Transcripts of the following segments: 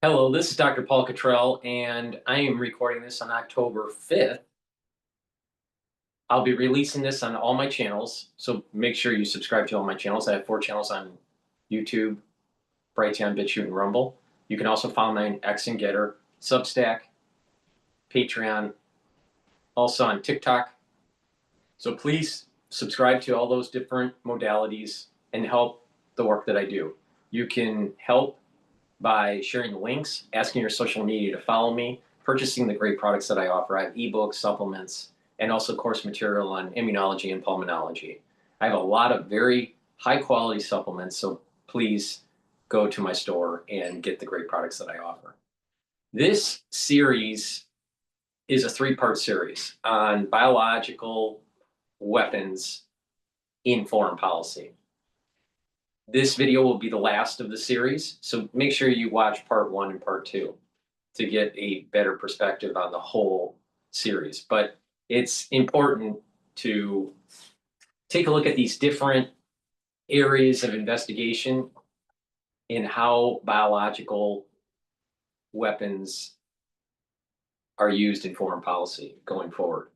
Hello, this is Dr. Paul Cottrell, and I am recording this on October 5th. I'll be releasing this on all my channels, so make sure you subscribe to all my channels. I have 4 channels on YouTube, Brighteon, Bitchute, and Rumble. You can also follow me on X and GETTR, Substack, Patreon, also on TikTok. So please subscribe to all those different modalities and help the work that I do. You can help by sharing links, asking your social media to follow me, purchasing the great products that I offer. I have ebooks, supplements, and also course material on immunology and pulmonology. I have a lot of very high quality supplements, so please go to my store and get the great products that I offer. This series is a 3-part series on biological weapons in foreign policy. This video will be the last of the series, so make sure you watch part 1 and part 2 to get a better perspective on the whole series. But it's important to take a look at these different areas of investigation in how biological weapons are used in foreign policy going forward.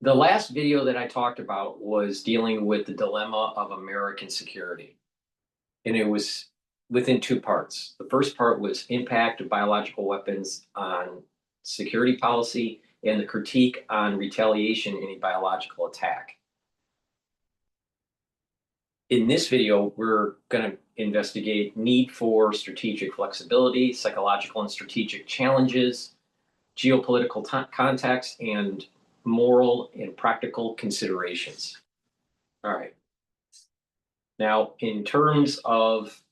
The last video that I talked about was dealing with the dilemma of American security. And it was within 2 parts. The first part was impact of biological weapons on security policy and the critique on retaliation in a biological attack. In this video, we're going to investigate need for strategic flexibility, psychological and strategic challenges, geopolitical context, and moral and practical considerations. All right. Now, in terms of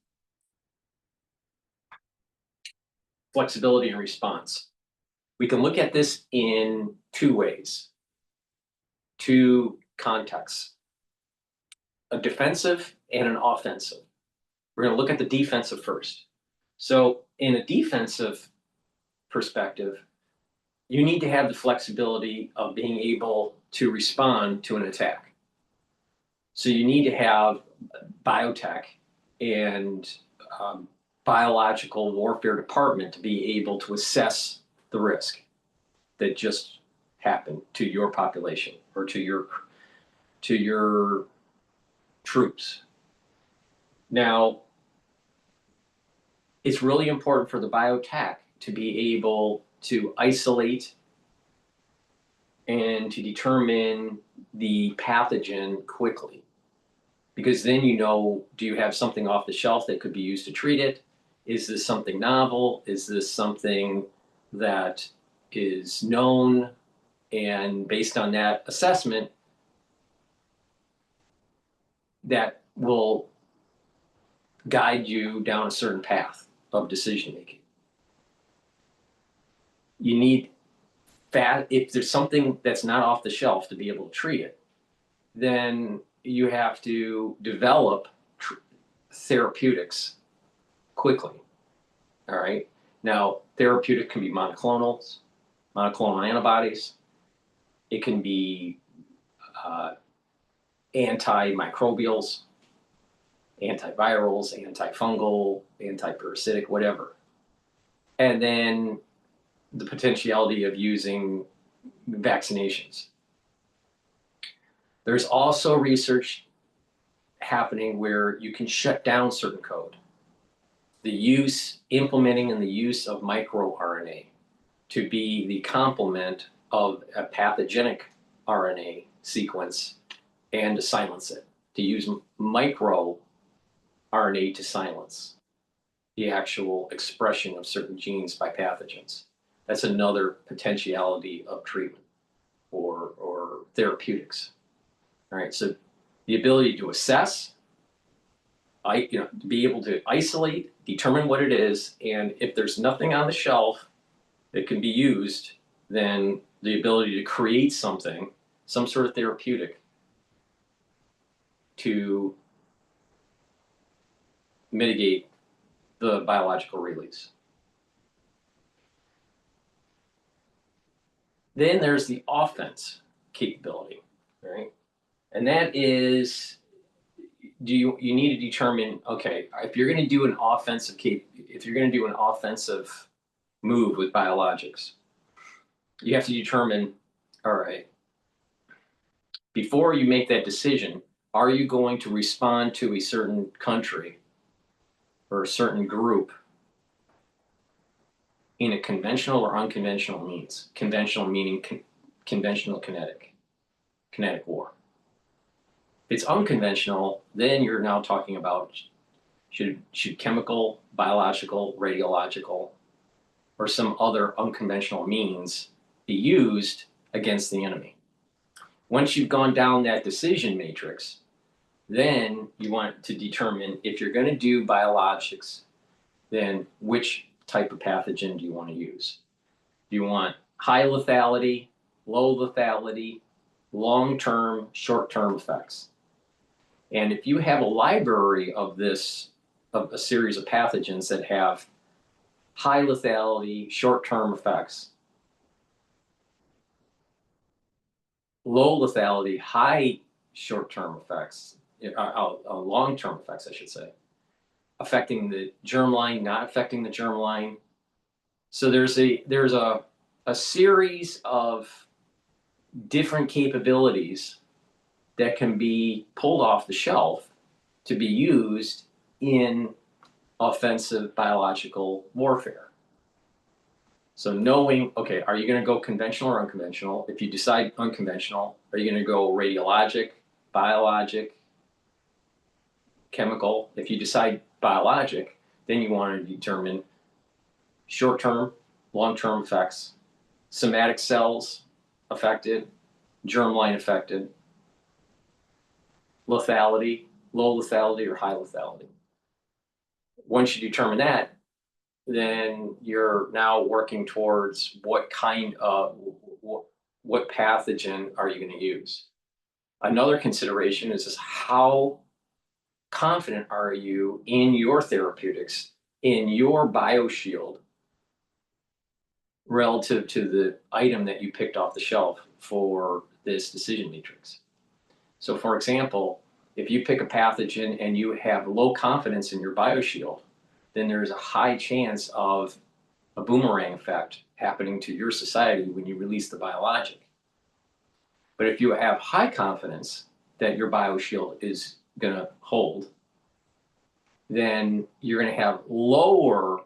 flexibility and response, we can look at this in 2 ways, 2 contexts, a defensive and an offensive. We're going to look at the defensive first. So in a defensive perspective, you need to have the flexibility of being able to respond to an attack. So you need to have biotech and biological warfare department to be able to assess the risk that just happened to your population or to your troops. Now, it's really important for the biotech to be able to isolate and to determine the pathogen quickly. Because then you know, do you have something off the shelf that could be used to treat it? Is this something novel? Is this something that is known? And based on that assessment, that will guide you down a certain path of decision making. You need if there's something that's not off the shelf to be able to treat it, then you have to develop therapeutics quickly. All right. Now, therapeutic can be monoclonal antibodies. It can be antimicrobials, antivirals, antifungal, antiparasitic, whatever. And then the potentiality of using vaccinations. There's also research happening where you can shut down certain code. Implementing and the use of microRNA to be the complement of a pathogenic RNA sequence and to silence it. To use microRNA to silence the actual expression of certain genes by pathogens. That's another potentiality of treatment or therapeutics. All right, so the ability to assess, to be able to isolate, determine what it is, and if there's nothing on the shelf that can be used, then the ability to create something, some sort of therapeutic, to mitigate the biological release. Then there's the offense capability, right? And that is, you need to determine, okay, if you're going to do an offensive if you're going to do an offensive move with biologics, you have to determine, all right, before you make that decision, are you going to respond to a certain country or a certain group in a conventional or unconventional means? Conventional meaning conventional kinetic war. If it's unconventional, then you're now talking about should chemical, biological, radiological, or some other unconventional means be used against the enemy. Once you've gone down that decision matrix, then you want to determine if you're going to do biologics, then which type of pathogen do you want to use? Do you want high lethality, low lethality, long-term, short-term effects? And if you have a library of a series of pathogens that have high lethality, short-term effects, low lethality, high short-term effects, long-term effects, I should say, affecting the germline, not affecting the germline. So there's a series of different capabilities that can be pulled off the shelf to be used in offensive biological warfare. So knowing, okay, are you going to go conventional or unconventional? If you decide unconventional, are you going to go radiologic, biologic, chemical? If you decide biologic, then you want to determine short-term, long-term effects, somatic cells affected, germline affected, lethality, low lethality or high lethality. Once you determine that, then you're now working towards what kind of, what pathogen are you going to use? Another consideration is how confident are you in your therapeutics, in your bioshield, relative to the item that you picked off the shelf for this decision matrix. So for example, if you pick a pathogen and you have low confidence in your bioshield, then there's a high chance of a boomerang effect happening to your society when you release the biologic. But if you have high confidence that your bioshield is going to hold, then you're going to have lower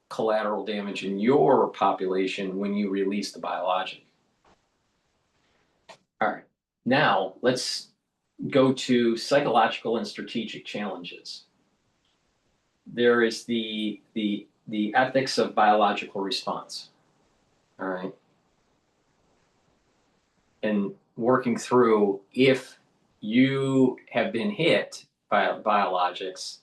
collateral damage in your population when you release the biologic. All right, now let's go to psychological and strategic challenges. There is the ethics of biological response. All right. And working through, if you have been hit by biologics,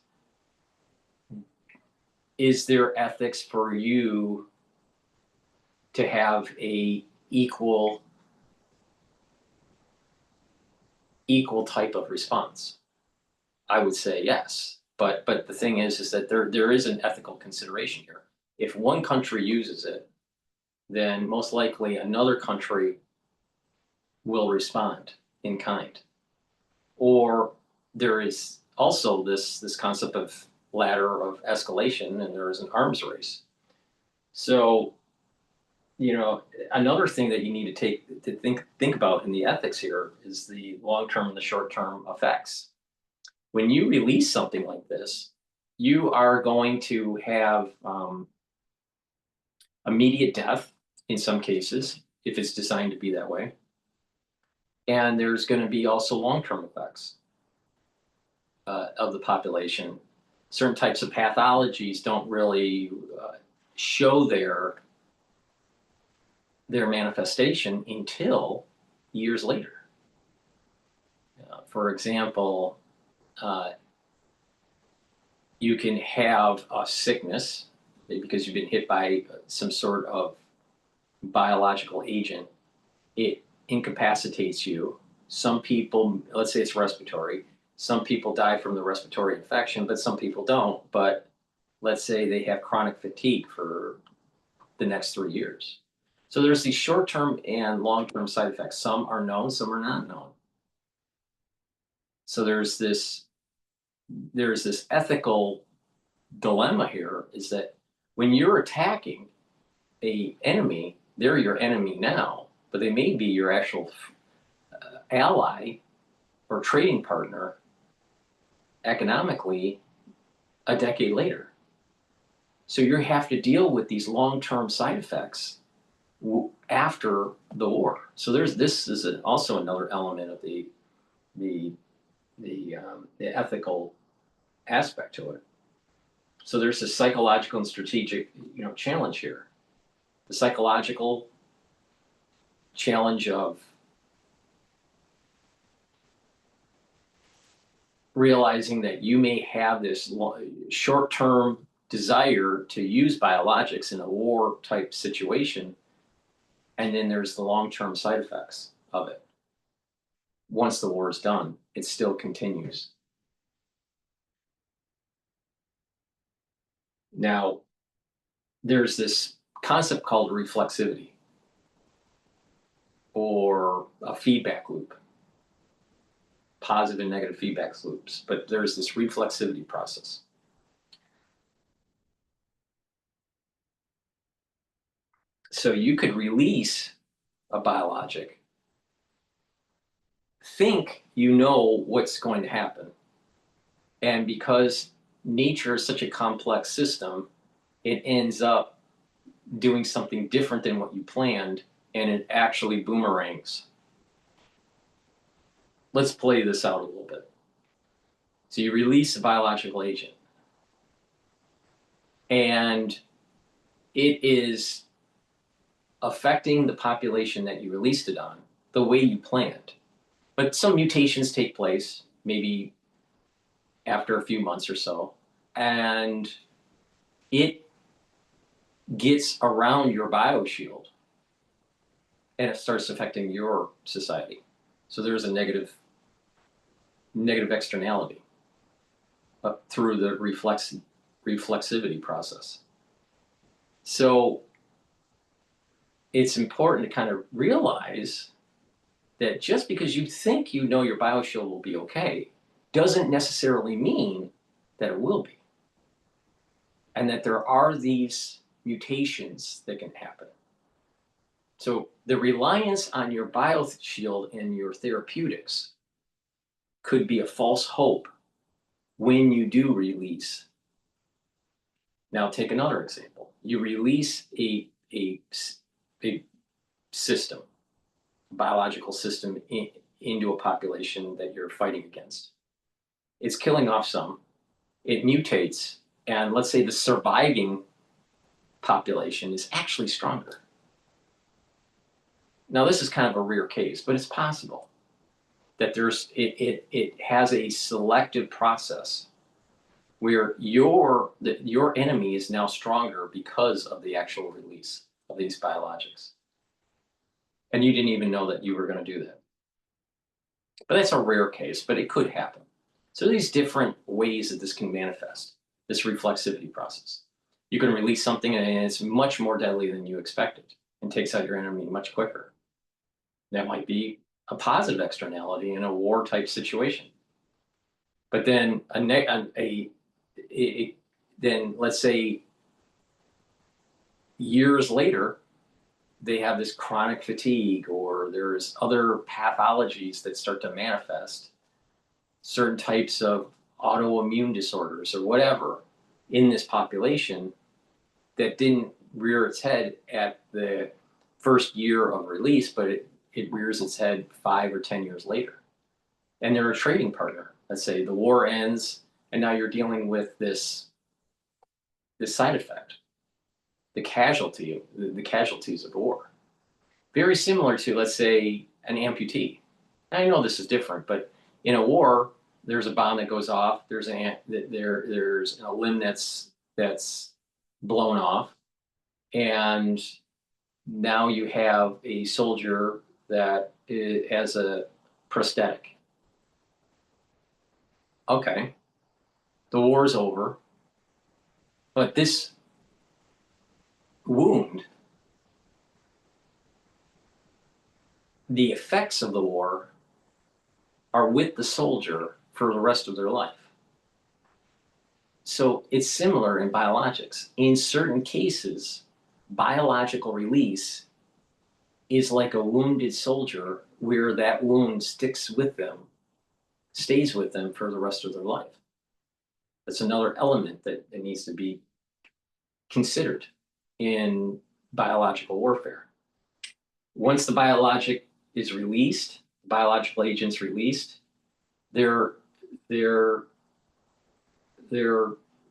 is there ethics for you to have a equal type of response? I would say yes, but the thing is that there is an ethical consideration here. If one country uses it, then most likely another country will respond in kind. Or there is also this concept of ladder of escalation, and there is an arms race. So, another thing that you need to think about in the ethics here is the long-term and the short-term effects. When you release something like this, you are going to have immediate death in some cases, if it's designed to be that way. And there's going to be also long-term effects of the population. Certain types of pathologies don't really show their manifestation until years later. For example, you can have a sickness because you've been hit by some sort of biological agent. It incapacitates you. Some people, let's say it's respiratory, some people die from the respiratory infection, but some people don't. But let's say they have chronic fatigue for the next 3 years. So there's these short-term and long-term side effects. Some are known, some are not known. So there's this ethical dilemma here, is that When you're attacking a enemy, they're your enemy now, but they may be your actual ally or trading partner economically a decade later. So you have to deal with these long-term side effects after the war. So this is also another element of the ethical aspect to it. So there's a psychological and strategic, challenge here. The psychological challenge of realizing that you may have this short-term desire to use biologics in a war type situation, and then there's the long-term side effects of it. Once the war is done, it still continues. Now, there's this concept called reflexivity, or a feedback loop, positive and negative feedback loops, but there's this reflexivity process. So you could release a biologic, think you know what's going to happen, and because nature is such a complex system, it ends up doing something different than what you planned, and it actually boomerangs. Let's play this out a little bit. So you release a biological agent, and it is affecting the population that you released it on the way you planned. But some mutations take place, maybe after a few months or so, and it gets around your bioshield and it starts affecting your society. So there's a negative externality through the reflexivity process. So it's important to kind of realize that just because you think you know your bioshield will be okay doesn't necessarily mean that it will be. And that there are these mutations that can happen. So the reliance on your bioshield and your therapeutics could be a false hope when you do release. Now take another example. You release a system, biological system into a population that you're fighting against. It's killing off some, it mutates, and let's say the surviving population is actually stronger. Now this is kind of a rare case, but it's possible that it has a selective process where your enemy is now stronger because of the actual release of these biologics. And you didn't even know that you were going to do that. But that's a rare case, but it could happen. So these different ways that this can manifest, this reflexivity process. You can release something and it's much more deadly than you expected and takes out your enemy much quicker. That might be a positive externality in a war type situation. But then then let's say years later, they have this chronic fatigue, or there's other pathologies that start to manifest, certain types of autoimmune disorders or whatever in this population that didn't rear its head at the first year of release, but it rears its head 5 or 10 years later. And they're a trading partner. Let's say the war ends, and now you're dealing with this side effect, the casualties of war. Very similar to, let's say, an amputee. And I know this is different, but in a war, there's a bomb that goes off. There's a limb that's blown off, and now you have a soldier that has a prosthetic. Okay, the war's over, but this wound, the effects of the war are with the soldier for the rest of their life. So it's similar in biologics. In certain cases, biological release is like a wounded soldier where that wound sticks with them, stays with them for the rest of their life. That's another element that needs to be considered in biological warfare. Once the biologic is released, biological agents released, there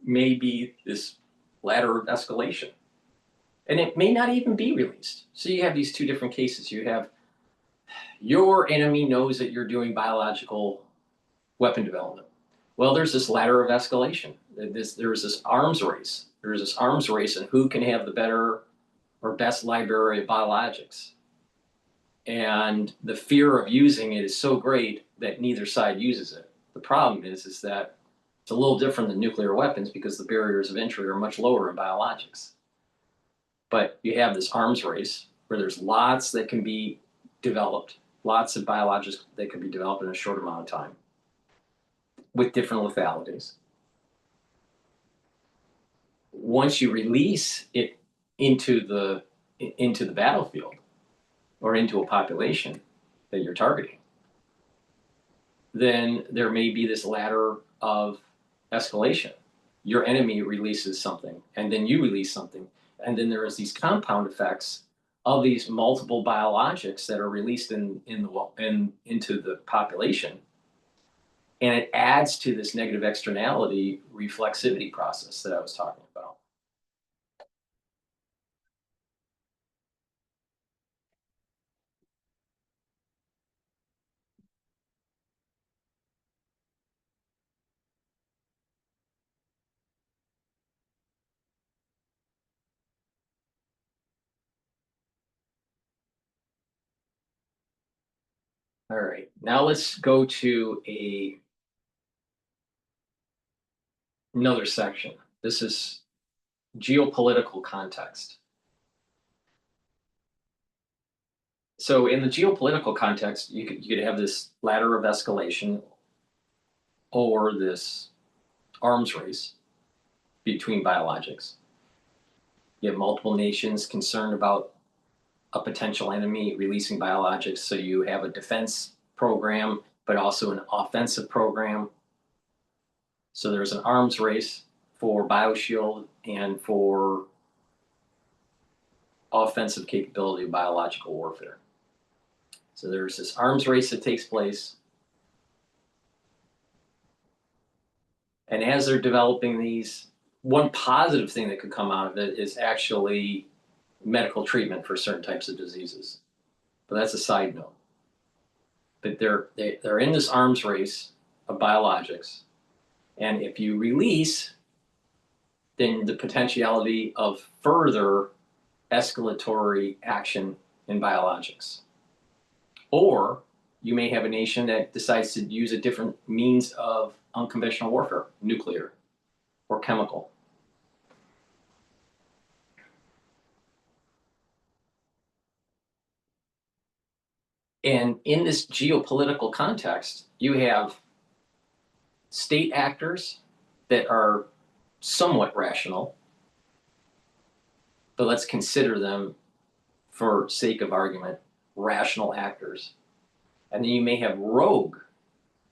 may be this ladder of escalation. And it may not even be released. So you have these two different cases. You have your enemy knows that you're doing biological weapon development. Well, there's this ladder of escalation. There's this arms race. There's this arms race and who can have the better or best library of biologics. And the fear of using it is so great that neither side uses it. The problem is that it's a little different than nuclear weapons because the barriers of entry are much lower in biologics. But you have this arms race where there's lots that can be developed, lots of biologics that can be developed in a short amount of time with different lethalities. Once you release it into the battlefield or into a population that you're targeting, then there may be this ladder of escalation. Your enemy releases something, and then you release something, and then there is these compound effects of these multiple biologics that are released into the population, and it adds to this negative externality reflexivity process that I was talking about. All right, now let's go to another section. This is geopolitical context. So in the geopolitical context, you could have this ladder of escalation or this arms race between biologics. You have multiple nations concerned about a potential enemy releasing biologics, so you have a defense program, but also an offensive program. So there's an arms race for bioshield and for offensive capability of biological warfare. So there's this arms race that takes place. And as they're developing these, one positive thing that could come out of it is actually medical treatment for certain types of diseases. But that's a side note. But they're in this arms race of biologics. And if you release, then the potentiality of further escalatory action in biologics. Or you may have a nation that decides to use a different means of unconventional warfare, nuclear or chemical. And in this geopolitical context, you have state actors that are somewhat rational, but let's consider them, for sake of argument, rational actors. And then you may have rogue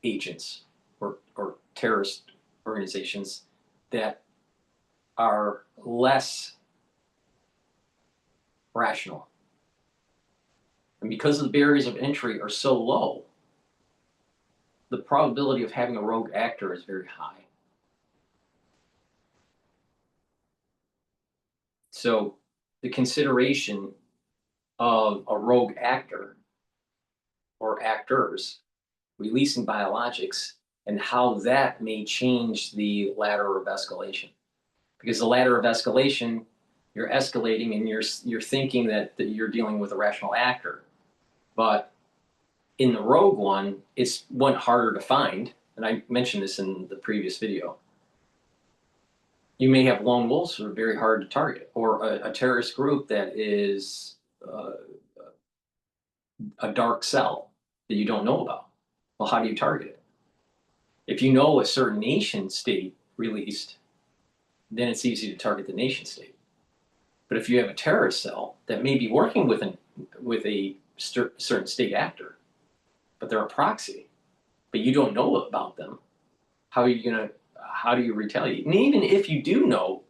agents or terrorist organizations that are less rational. And because the barriers of entry are so low, the probability of having a rogue actor is very high. So the consideration of a rogue actor or actors releasing biologics and how that may change the ladder of escalation. Because the ladder of escalation, you're escalating and you're thinking that you're dealing with a rational actor. But in the rogue one, it's one harder to find. And I mentioned this in the previous video. You may have lone wolves who are very hard to target, or a terrorist group that is a dark cell that you don't know about. Well, how do you target it? If you know a certain nation state released, then it's easy to target the nation state. But if you have a terrorist cell that may be working with a certain state actor, but they're a proxy, but you don't know about them, how do you retaliate? And even if you do know,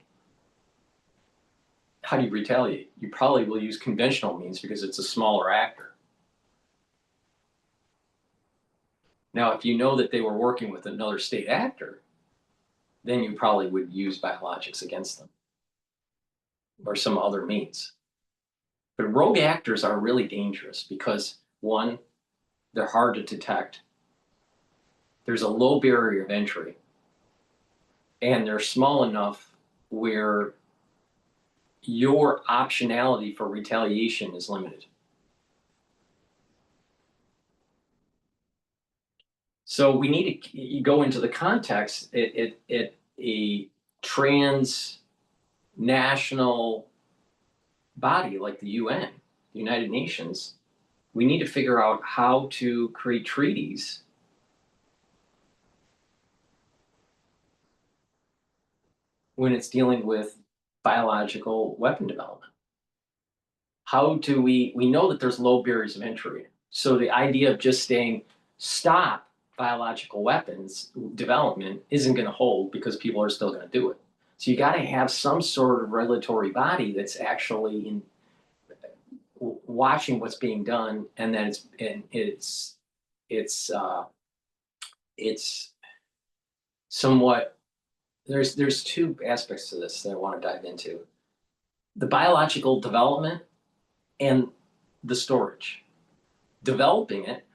how do you retaliate? You probably will use conventional means because it's a smaller actor. Now, if you know that they were working with another state actor, then you probably would use biologics against them or some other means. But rogue actors are really dangerous because, one, they're hard to detect. There's a low barrier of entry, and they're small enough where your optionality for retaliation is limited. So we need to go into the context at a transnational body like the UN, the United Nations. We need to figure out how to create treaties when it's dealing with biological weapon development. How do we know that there's low barriers of entry. So the idea of just saying, stop biological weapons development isn't going to hold because people are still going to do it. So you got to have some sort of regulatory body that's actually watching what's being done, and then it's somewhat, there's two aspects to this that I want to dive into: the biological development and the storage. Developing it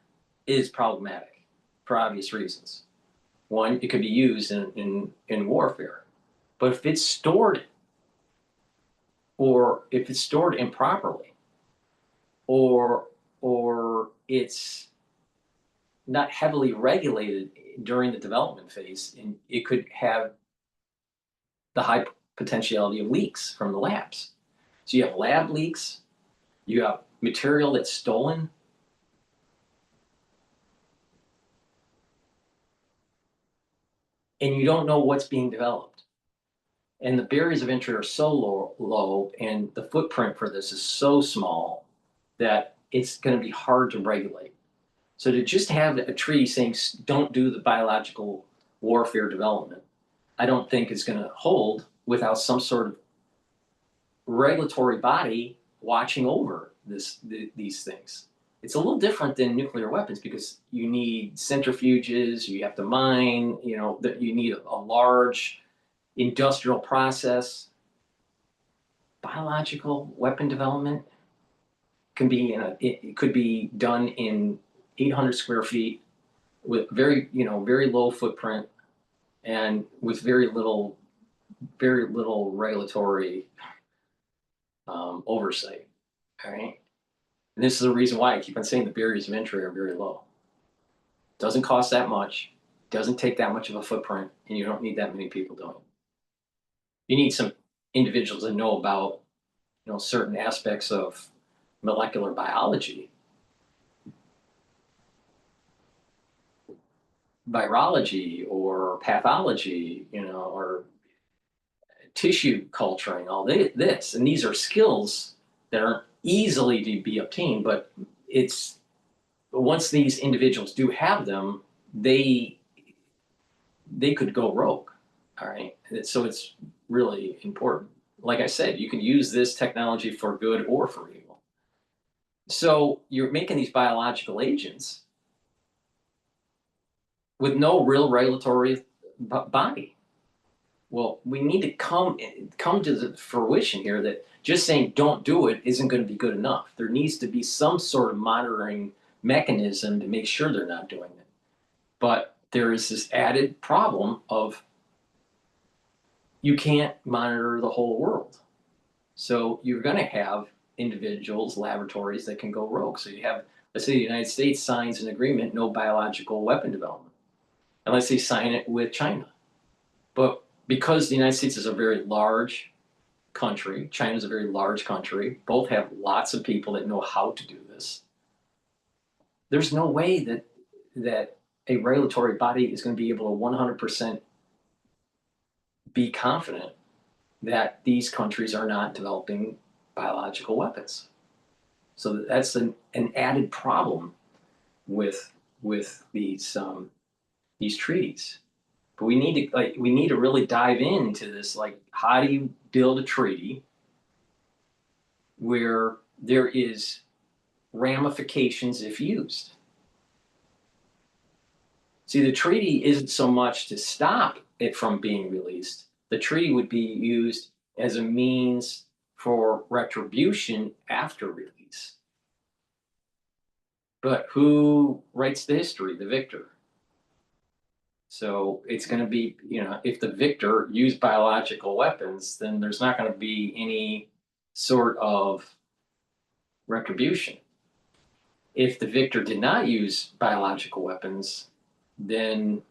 is problematic for obvious reasons. One, it could be used in warfare, but if it's stored, or if it's stored improperly, or it's not heavily regulated during the development phase, and it could have the high potentiality of leaks from the labs. So you have lab leaks, you have material that's stolen, and you don't know what's being developed. And the barriers of entry are so low, and the footprint for this is so small that it's going to be hard to regulate. So to just have a treaty saying don't do the biological warfare development, I don't think is going to hold without some sort of regulatory body watching over these things. It's a little different than nuclear weapons because you need centrifuges, you have to mine, that you need a large industrial process. Biological weapon development it could be done in 800 square feet with very low footprint and with very little regulatory oversight. All right. And this is the reason why I keep on saying the barriers of entry are very low. Doesn't cost that much, doesn't take that much of a footprint, and you don't need that many people doing it. You need some individuals that know about certain aspects of molecular biology, virology, or pathology, or tissue culturing, all this. And these are skills that aren't easily to be obtained, but once these individuals do have them, they could go rogue. All right. So it's really important. Like I said, you can use this technology for good or for evil. So you're making these biological agents with no real regulatory body. Well, we need to come to the fruition here that just saying don't do it isn't going to be good enough. There needs to be some sort of monitoring mechanism to make sure they're not doing it. But there is this added problem of you can't monitor the whole world. So you're going to have individuals, laboratories that can go rogue. So you have, let's say the United States signs an agreement, no biological weapon development. And let's say sign it with China. But because the United States is a very large country, China is a very large country, both have lots of people that know how to do this. There's no way that a regulatory body is going to be able to 100% be confident that these countries are not developing biological weapons. So that's an added problem with these treaties. But we need to really dive into this. Like, how do you build a treaty where there is ramifications if used? See, the treaty isn't so much to stop it from being released. The treaty would be used as a means for retribution after release. But who writes the history? The victor. So it's going to be, if the victor used biological weapons, then there's not going to be any sort of retribution. If the victor did not use biological weapons, then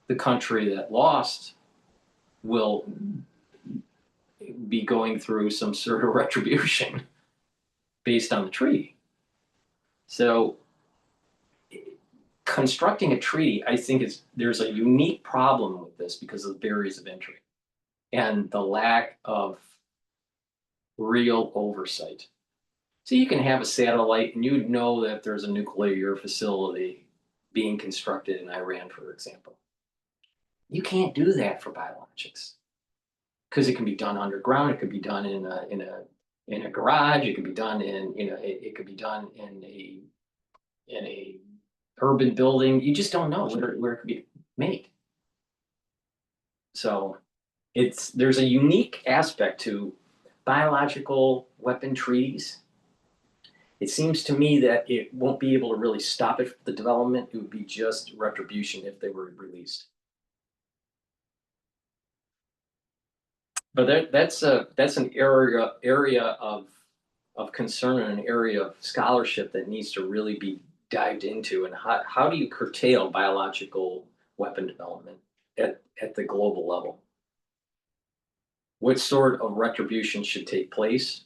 the country that lost will be going through some sort of retribution based on the treaty. So constructing a treaty, I think there's a unique problem with this because of the barriers of entry and the lack of real oversight. So you can have a satellite and you'd know that there's a nuclear facility being constructed in Iran, for example. You can't do that for biologics because it can be done underground. It could be done in a garage. It could be done it could be done in a urban building. You just don't know where it could be made. So there's a unique aspect to biological weapon treaties. It seems to me that it won't be able to really stop it from the development. It would be just retribution if they were released. But that's an area of concern and an area of scholarship that needs to really be dived into. And how do you curtail biological weapon development at the global level? What sort of retribution should take place?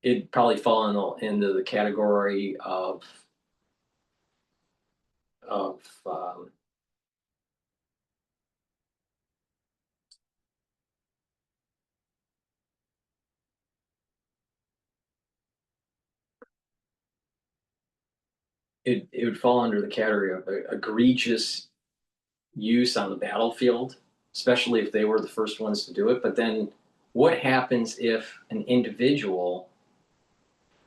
It'd probably fall into the category of it would fall under the category of egregious use on the battlefield, especially if they were the first ones to do it. But then what happens if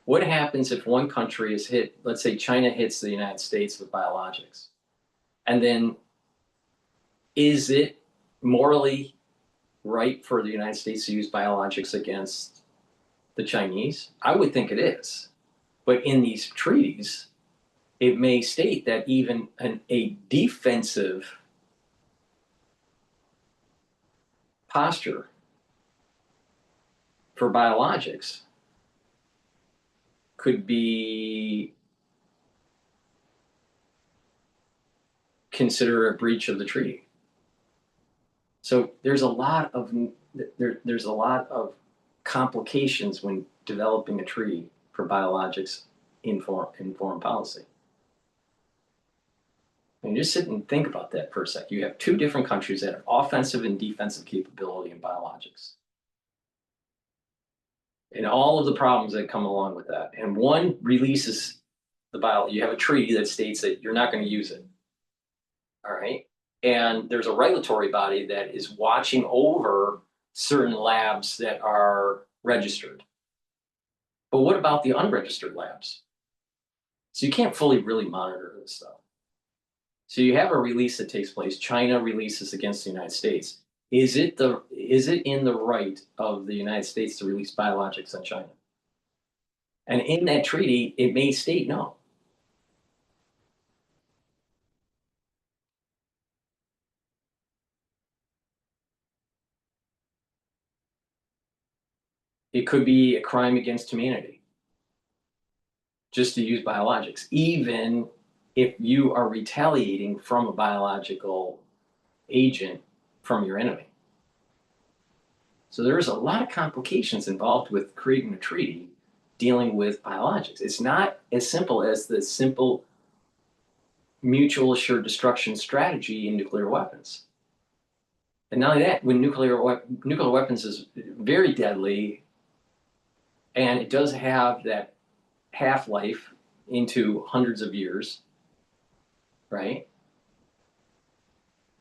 what happens if one country is hit, let's say China hits the United States with biologics, and then is it morally right for the United States to use biologics against the Chinese? I would think it is. But in these treaties, it may state that even a defensive posture for biologics could be considered a breach of the treaty. So there's a lot of complications when developing a treaty for biologics in foreign policy. And just sit and think about that for a sec. You have two different countries that have offensive and defensive capability in biologics, and all of the problems that come along with that. And one releases you have a treaty that states that you're not going to use it. All right. And there's a regulatory body that is watching over certain labs that are registered. But what about the unregistered labs? So you can't fully really monitor this stuff. So you have a release that takes place. China releases against the United States. Is it in the right of the United States to release biologics on China? And in that treaty, it may state no. It could be a crime against humanity just to use biologics, even if you are retaliating from a biological agent from your enemy. So there's a lot of complications involved with creating a treaty dealing with biologics. It's not as simple as the simple mutual assured destruction strategy in nuclear weapons. And not only that, when nuclear weapons is very deadly, and it does have that half-life into hundreds of years, right?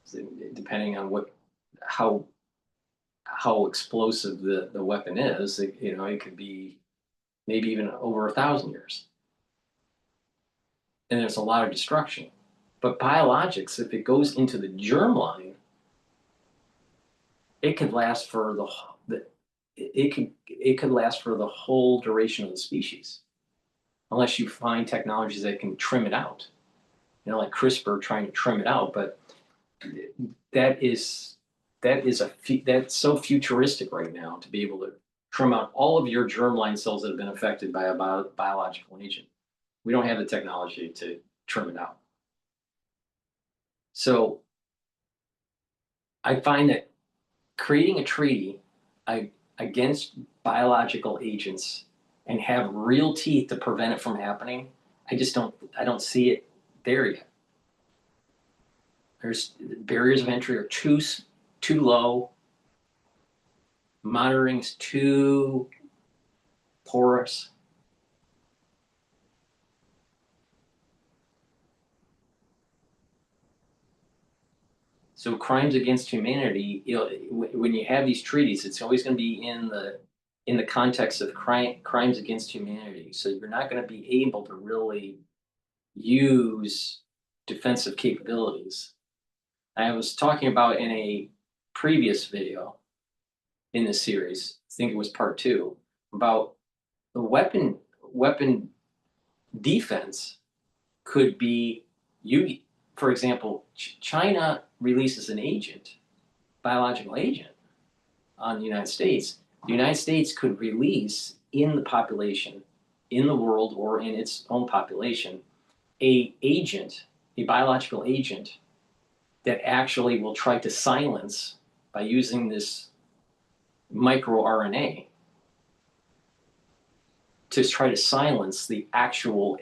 So depending on how explosive the weapon is, it could be maybe even over 1,000 years. And there's a lot of destruction. But biologics, if it goes into the germline, it could last for it could last for the whole duration of the species, unless you find technologies that can trim it out. Like CRISPR trying to trim it out, but that's so futuristic right now to be able to trim out all of your germline cells that have been affected by a biological agent. We don't have the technology to trim it out. So I find that creating a treaty against biological agents and have real teeth to prevent it from happening, I don't see it there yet. There's barriers of entry are too low. Monitoring's too porous. So crimes against humanity, when you have these treaties, it's always going to be in the context of crimes against humanity. So you're not going to be able to really use defensive capabilities. I was talking about in a previous video in this series, I think it was part 2, about the weapon defense could be for example, China releases an agent, biological agent, on the United States. The United States could release in the population, in the world, or in its own population, a biological agent that actually will try to silence, by using this microRNA, to try to silence the actual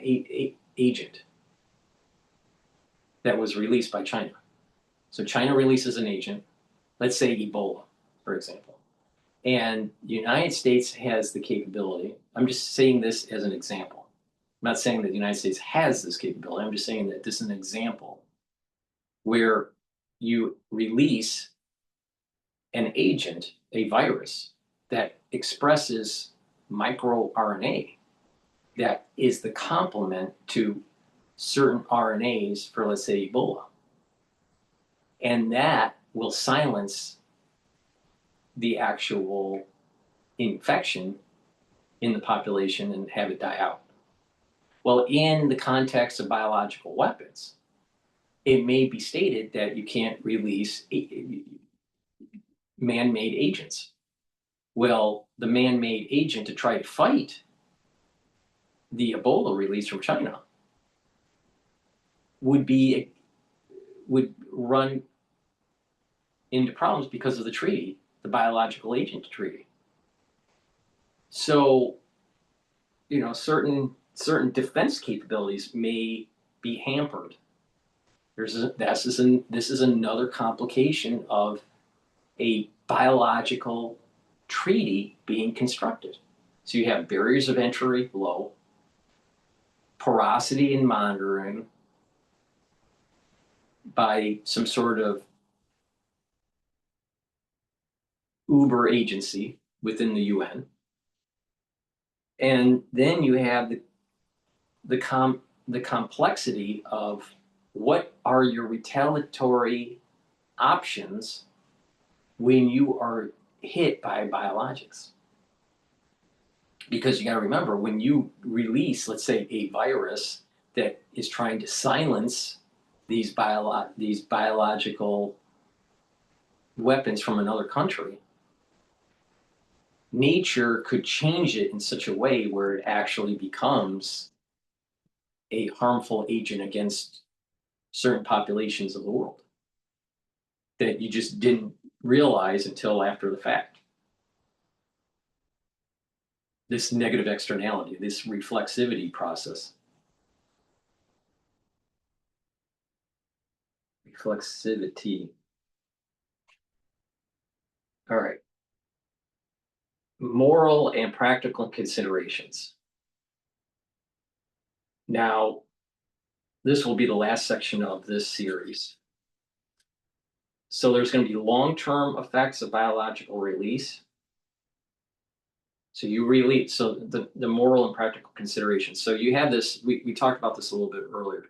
agent that was released by China. So China releases an agent, let's say Ebola, for example. And the United States has the capability. I'm just saying this as an example. I'm not saying that the United States has this capability. I'm just saying that this is an example where you release an agent, a virus, that expresses microRNA that is the complement to certain RNAs for, let's say, Ebola. And that will silence the actual infection in the population and have it die out. Well, in the context of biological weapons, it may be stated that you can't release man-made agents. Well, the man-made agent to try to fight the Ebola release from China would run into problems because of the treaty, the biological agent treaty. So, certain defense capabilities may be hampered. This is another complication of a biological treaty being constructed. So you have barriers of entry low, porosity in monitoring by some sort of uber agency within the UN. And then you have the complexity of what are your retaliatory options when you are hit by biologics. Because you got to remember, when you release, let's say, a virus that is trying to silence these biological weapons from another country, nature could change it in such a way where it actually becomes a harmful agent against certain populations of the world that you just didn't realize until after the fact. This negative externality, this reflexivity process. reflexivity. All right. Moral and practical considerations. Now, this will be the last section of this series. So there's going to be long-term effects of biological release. So you release, so the moral and practical considerations. So you have this, we talked about this a little bit earlier.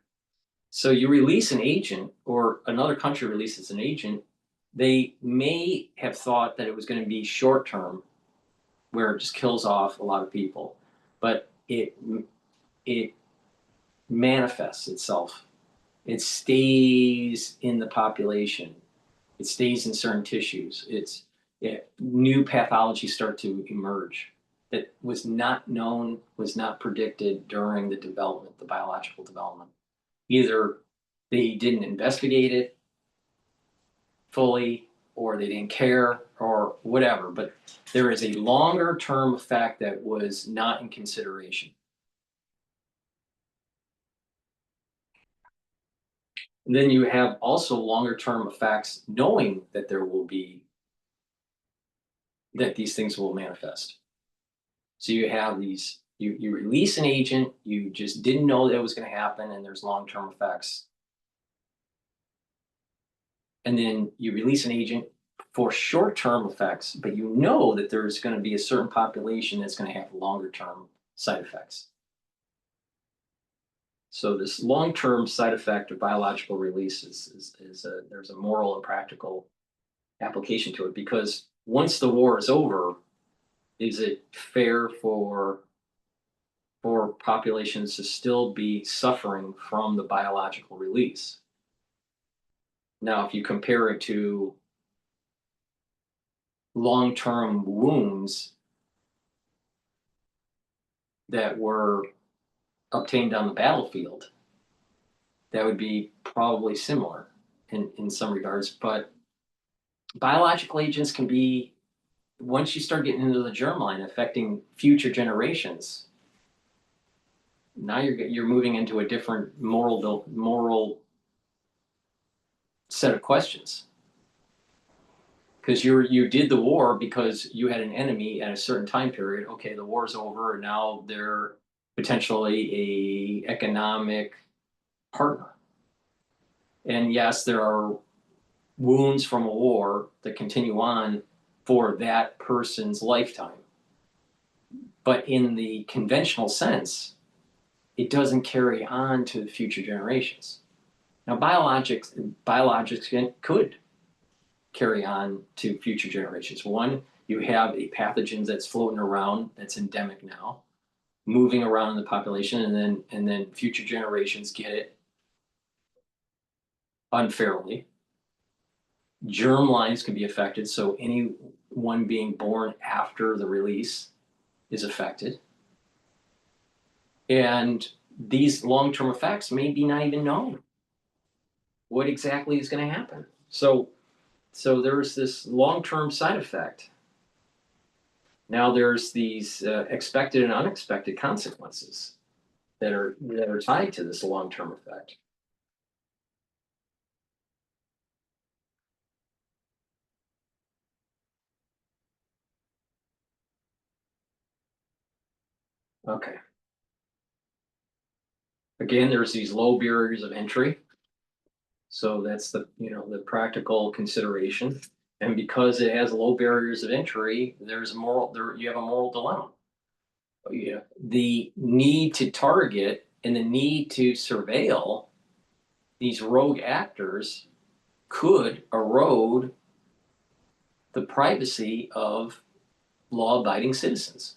So you release an agent, or another country releases an agent, they may have thought that it was going to be short-term, where it just kills off a lot of people, but it manifests itself. It stays in the population. It stays in certain tissues. New pathologies start to emerge that was not known, was not predicted during the development, the biological development. Either they didn't investigate it fully, or they didn't care, or whatever, but there is a longer term effect that was not in consideration. And then you have also longer term effects, knowing that there will be, that these things will manifest. So you have these, you release an agent, you just didn't know that it was going to happen, and there's long term effects. And then you release an agent for short term effects, but you know that there's going to be a certain population that's going to have longer term side effects. So this long-term side effect of biological release there's a moral and practical application to it, because once the war is over, is it fair for populations to still be suffering from the biological release? Now, if you compare it to long-term wounds that were obtained on the battlefield, that would be probably similar in some regards. But biological agents can be, once you start getting into the germline, affecting future generations, now you're moving into a different moral set of questions. Because you did the war because you had an enemy at a certain time period. Okay, the war's over, and now they're potentially a economic partner. And yes, there are wounds from a war that continue on for that person's lifetime. But in the conventional sense, it doesn't carry on to future generations. Now, biologics could carry on to future generations. One, you have a pathogen that's floating around, that's endemic now, moving around in the population, and then future generations get it unfairly. Germlines can be affected, so anyone being born after the release is affected. And these long-term effects may be not even known what exactly is going to happen. So there's this long-term side effect. Now there's these expected and unexpected consequences that are tied to this long-term effect. Okay. Again, there's these low barriers of entry. So that's the practical consideration. And because it has low barriers of entry, you have a moral dilemma. The need to target and the need to surveil these rogue actors could erode the privacy of law-abiding citizens,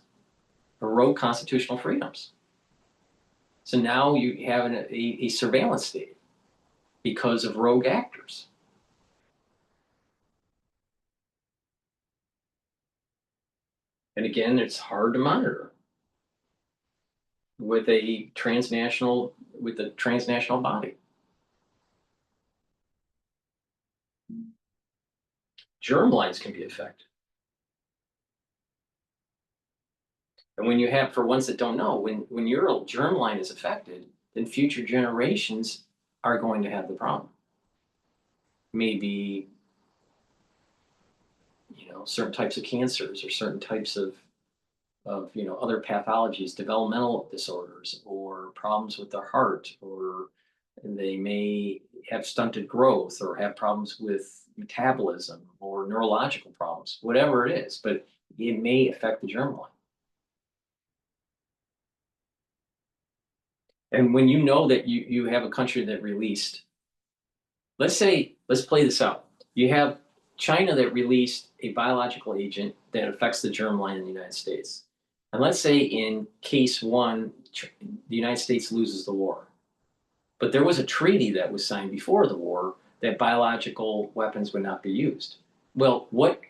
erode constitutional freedoms. So now you have a surveillance state because of rogue actors. And again, it's hard to monitor with a transnational body. Germlines can be affected. And when you have, for ones that don't know, when your germline is affected, then future generations are going to have the problem. maybe, certain types of cancers or certain types of other pathologies, developmental disorders, or problems with their heart, or they may have stunted growth or have problems with metabolism or neurological problems, whatever it is, but it may affect the germline. And when you know that you have a country that released, let's play this out. You have China that released a biological agent that affects the germline in the United States. And let's say in case one, the United States loses the war. But there was a treaty that was signed before the war that biological weapons would not be used. Well, what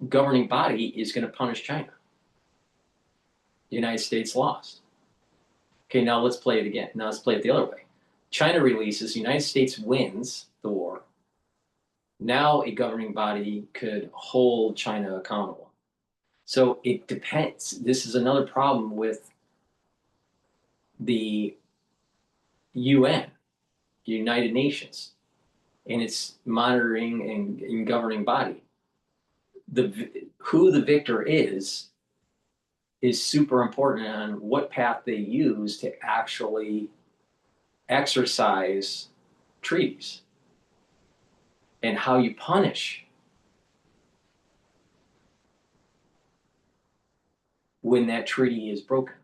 governing body is going to punish China? The United States lost. Okay, now let's play it again. Now let's play it the other way. China releases, the United States wins the war. Now a governing body could hold China accountable. So it depends. This is another problem with the UN, the United Nations, and its monitoring and governing body. Who the victor is super important on what path they use to actually exercise treaties and how you punish when that treaty is broken.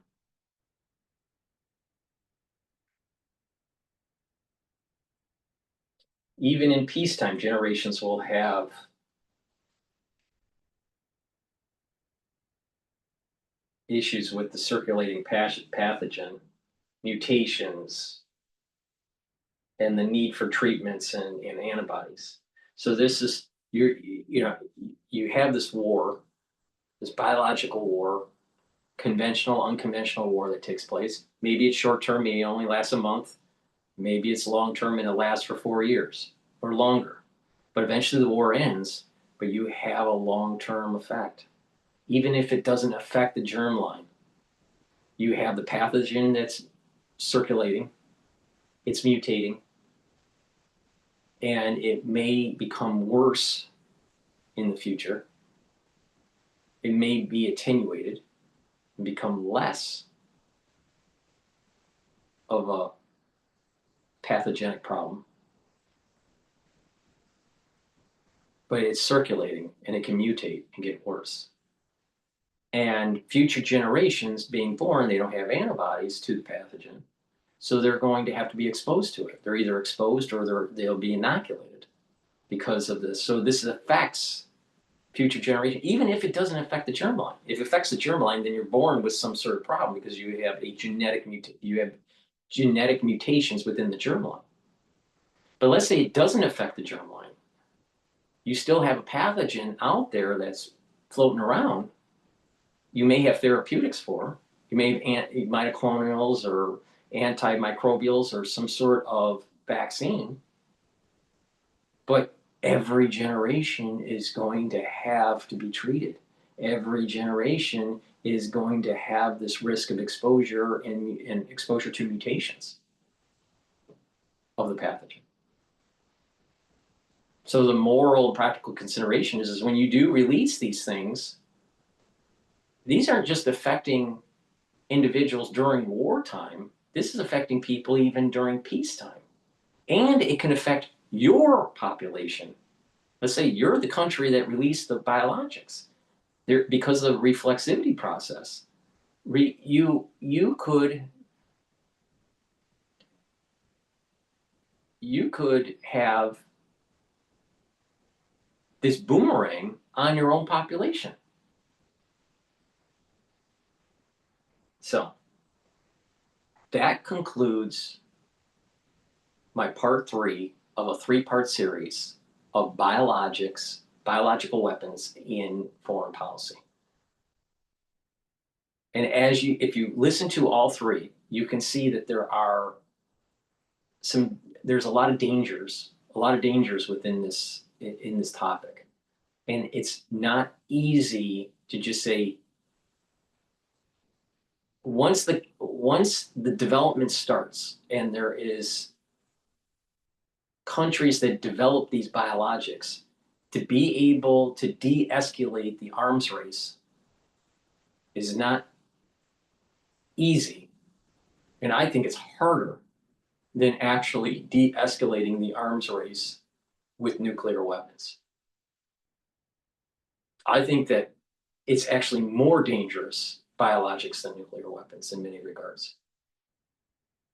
Even in peacetime, generations will have issues with the circulating pathogen, mutations, and the need for treatments and antibodies. So this is, you have this war, this biological war, conventional, unconventional war that takes place. Maybe it's short term, maybe it only lasts a month. Maybe it's long term and it lasts for 4 years or longer. But eventually the war ends, but you have a long-term effect. Even if it doesn't affect the germline, you have the pathogen that's circulating, it's mutating, and it may become worse in the future. It may be attenuated and become less of a pathogenic problem. But it's circulating and it can mutate and get worse. And future generations being born, they don't have antibodies to the pathogen. So they're going to have to be exposed to it. They're either exposed or they'll be inoculated because of this. So this affects future generations, even if it doesn't affect the germline. If it affects the germline, then you're born with some sort of problem because you have genetic mutations within the germline. But let's say it doesn't affect the germline. You still have a pathogen out there that's floating around. You may have therapeutics for. You may have monoclonals or antimicrobials or some sort of vaccine. But every generation is going to have to be treated. Every generation is going to have this risk of exposure and exposure to mutations of the pathogen. So the moral and practical consideration is when you do release these things, these aren't just affecting individuals during wartime. This is affecting people even during peacetime. And it can affect your population. Let's say you're the country that released the biologics. Because of the reflexivity process, you could have this boomerang on your own population. So that concludes my part 3 of a 3-part series of biological weapons in foreign policy. And if you listen to all 3, you can see that there's a lot of dangers within in this topic. And it's not easy to just say, once the development starts and there is countries that develop these biologics to be able to de-escalate the arms race is not easy. And I think it's harder than actually de-escalating the arms race with nuclear weapons. I think that it's actually more dangerous biologics than nuclear weapons in many regards.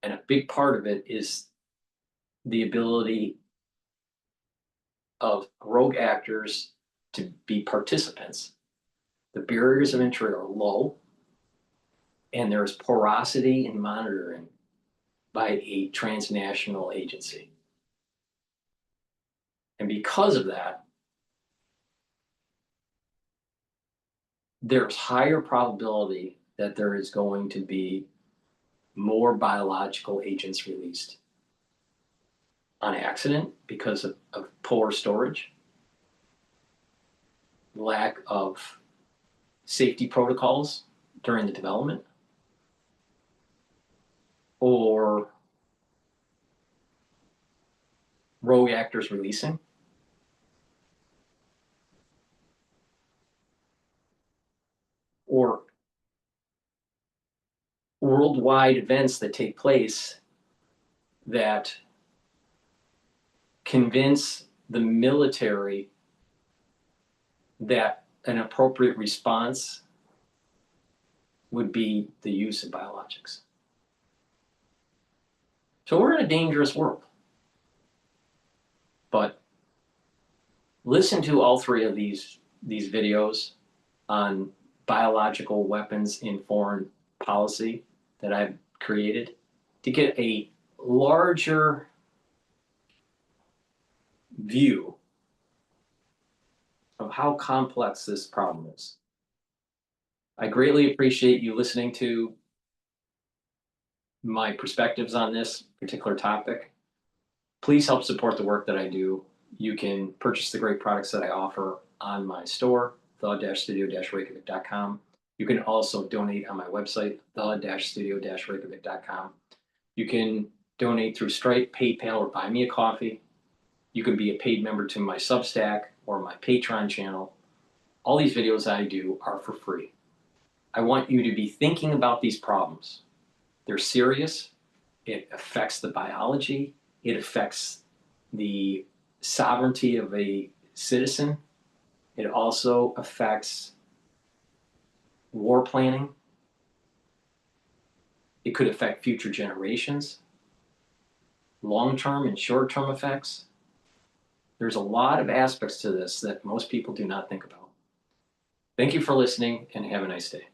And a big part of it is the ability of rogue actors to be participants. The barriers of entry are low, and there's porosity in monitoring by a transnational agency. And because of that, there's higher probability that there is going to be more biological agents released on accident because of poor storage, lack of safety protocols during the development, or rogue actors releasing, or worldwide events that take place that convince the military that an appropriate response would be the use of biologics. So we're in a dangerous world. But listen to all three of these videos on biological weapons in foreign policy that I've created to get a larger view of how complex this problem is. I greatly appreciate you listening to my perspectives on this particular topic. Please help support the work that I do. You can purchase the great products that I offer on my store, the-studio-reykjavik.com. You can also donate on my website, the-studio-reykjavik.com. You can donate through Stripe, PayPal, or buy me a coffee. You can be a paid member to my Substack or my Patreon channel. All these videos I do are for free. I want you to be thinking about these problems. They're serious. It affects the biology. It affects the sovereignty of a citizen. It also affects war planning. It could affect future generations, long-term and short-term effects. There's a lot of aspects to this that most people do not think about. Thank you for listening, and have a nice day.